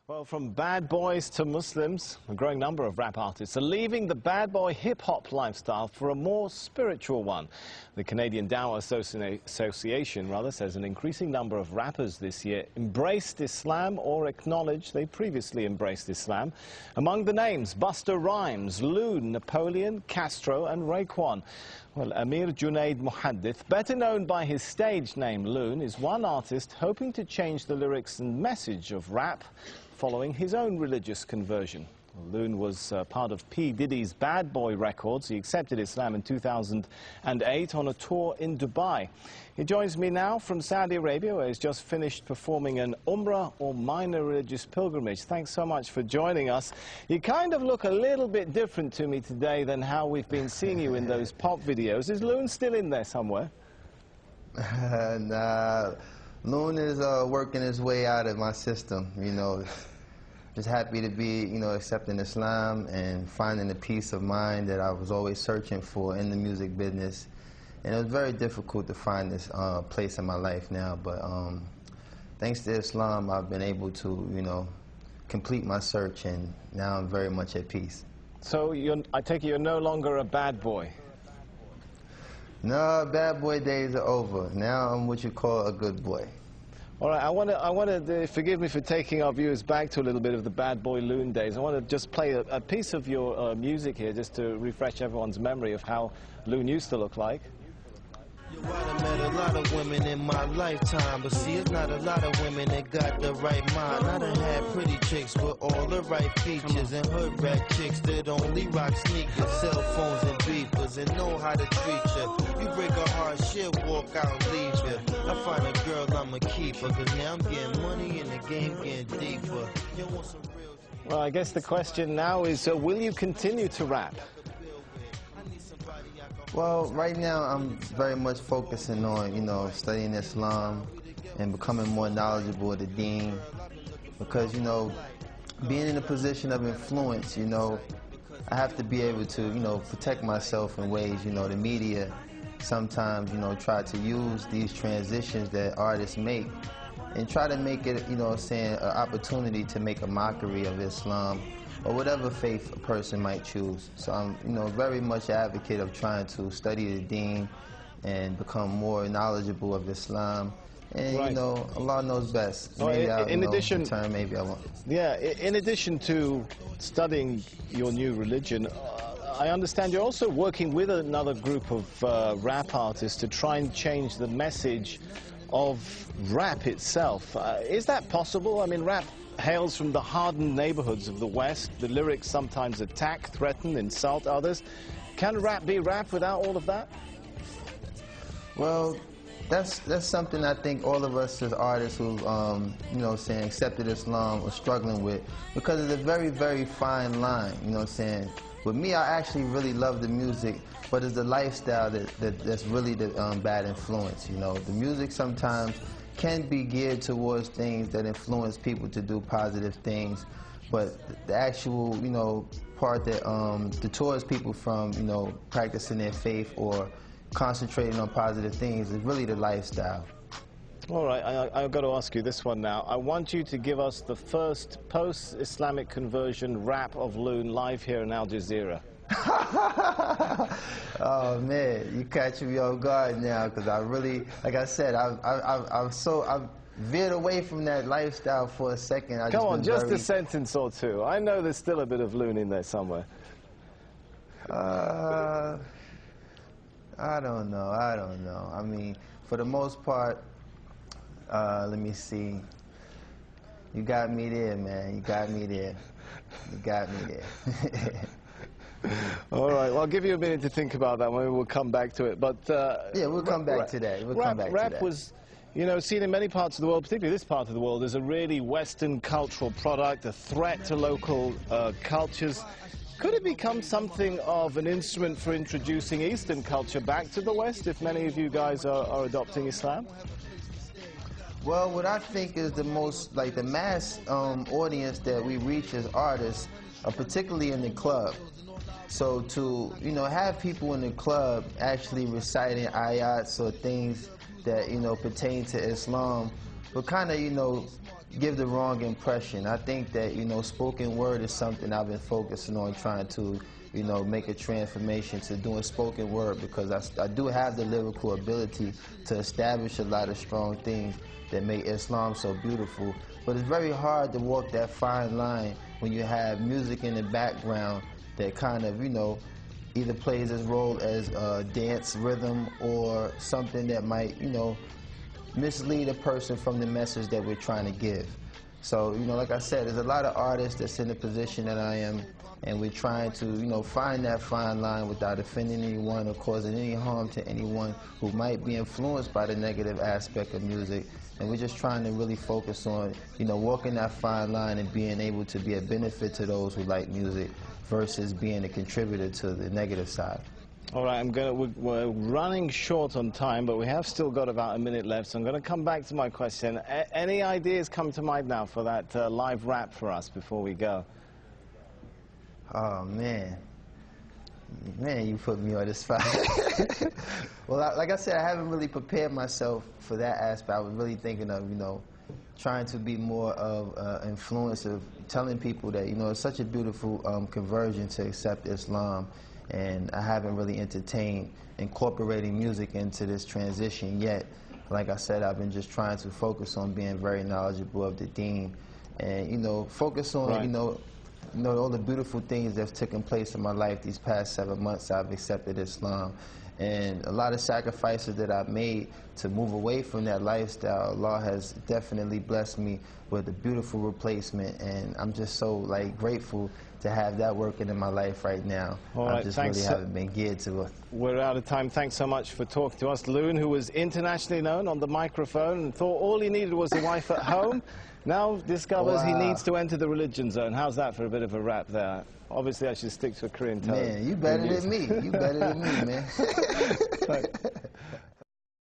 Well, from bad boys to Muslims, a growing number of rap artists are leaving the bad boy hip-hop lifestyle for a more spiritual one. The Canadian Dawah Association says an increasing number of rappers this year embraced Islam or acknowledged they previously embraced Islam. Among the names, Busta Rhymes, Loon, Napoleon, Castro and Raekwon. Well, Amir Junaid Muhaddith, better known by his stage name Loon, is one artist hoping to change the lyrics and message of rap following his own religious conversion. Loon was part of P. Diddy's Bad Boy Records. He accepted Islam in 2008 on a tour in Dubai. He joins me now from Saudi Arabia, where he's just finished performing an Umrah or minor religious pilgrimage. Thanks so much for joining us. You kind of look a little bit different to me today than how we've been seeing you in those pop videos. Is Loon still in there somewhere? Nah, Loon is working his way out of my system, you know. Just happy to be, accepting Islam and finding the peace of mind that I was always searching for in the music business. And it was very difficult to find this place in my life now, but thanks to Islam, I've been able to, complete my search, and now I'm very much at peace. So I take it you're no longer a bad boy? No, bad boy days are over. Now I'm what you call a good boy. All right, I want to forgive me for taking our viewers back to a little bit of the Bad Boy Loon days. I want to just play a piece of your music here, just to refresh everyone's memory of how Loon used to look like. I met a lot of women in my lifetime, but see, it's not a lot of women that got the right mind. I done had pretty chicks with all the right features, and hood rat chicks that only rock sneakers, cell phones and beepers, and know how to treat you. You break a heart, she'll walk out and leave you. I find a girl, I'ma keep her, cause now I'm getting money and the game getting deeper. You want some real... Well, I guess the question now is, will you continue to rap? Well, right now I'm very much focusing on, studying Islam and becoming more knowledgeable of the deen, because, being in a position of influence, I have to be able to, protect myself in ways, the media sometimes, try to use these transitions that artists make and try to make it, an opportunity to make a mockery of Islam or whatever faith a person might choose. So I'm, very much an advocate of trying to study the deen and become more knowledgeable of Islam. And, right. Allah knows best. Well, maybe in addition, maybe I won't. Yeah, in addition to studying your new religion, I understand you're also working with another group of rap artists to try and change the message of rap itself. Is that possible? I mean, rap hails from the hardened neighborhoods of the West. The lyrics sometimes attack, threaten, insult others. Can rap be rap without all of that? Well, that's something I think all of us as artists who, accepted Islam are struggling with, because it's a very, very fine line, With me, I actually really love the music, but it's the lifestyle that's really the bad influence, The music sometimes can be geared towards things that influence people to do positive things, but the actual, part that deters people from, practicing their faith or concentrating on positive things is really the lifestyle. All right, I've got to ask you this one now. I want you to give us the first post-Islamic conversion rap of Loon live here in Al Jazeera. Oh man, you catch me off guard now, because I really, like I said, I've veered away from that lifestyle for a second. Come on, just a sentence or two. I know there's still a bit of Loon in there somewhere. I don't know. I mean, for the most part, let me see. You got me there, man. You got me there. All right, well, I'll give you a minute to think about that. Maybe we'll come back to it. But yeah, we'll come back to that. Rap was, seen in many parts of the world, particularly this part of the world, as a really Western cultural product, a threat to local cultures. Could it become something of an instrument for introducing Eastern culture back to the West, if many of you guys are adopting Islam? Well, what I think is the most, the mass audience that we reach as artists, particularly in the club. So to, have people in the club actually reciting ayats or things that, pertain to Islam will kind of, give the wrong impression. I think that, you know, spoken word is something I've been focusing on, trying to, you know, make a transformation to doing spoken word, because I do have the lyrical ability to establish a lot of strong things that make Islam so beautiful. But it's very hard to walk that fine line when you have music in the background that kind of, you know, either plays its role as a dance rhythm or something that might, you know, mislead a person from the message that we're trying to give. So, you know, like I said, there's a lot of artists that's in the position that I am, and we're trying to, you know, find that fine line without offending anyone or causing any harm to anyone who might be influenced by the negative aspect of music. And we're just trying to really focus on, you know, walking that fine line and being able to be a benefit to those who like music versus being a contributor to the negative side. All right, we're running short on time, but we have still got about a minute left, so I'm going to come back to my question. Any ideas come to mind now for that live rap for us before we go? Oh, man. Man, you put me on the spot. Well, like I said, I haven't really prepared myself for that aspect. I was really thinking of, you know, trying to be more of influence of telling people that, you know, it's such a beautiful conversion to accept Islam. And I haven't really entertained incorporating music into this transition yet. Like I said, I've been just trying to focus on being very knowledgeable of the deen, and, you know, focus on, right, you know, all the beautiful things that's taken place in my life these past 7 months. I've accepted Islam, and a lot of sacrifices that I've made to move away from that lifestyle. Allah has definitely blessed me with a beautiful replacement, and I'm just so, like, grateful to have that working in my life right now. All right, I just really haven't been geared to it. We're out of time. Thanks so much for talking to us. Loon, who was internationally known on the microphone and thought all he needed was a wife at home, now discovers he needs to enter the religion zone. How's that for a bit of a rap there? Obviously, I should stick to a Korean tone. Man, you better than me. You better than me, man.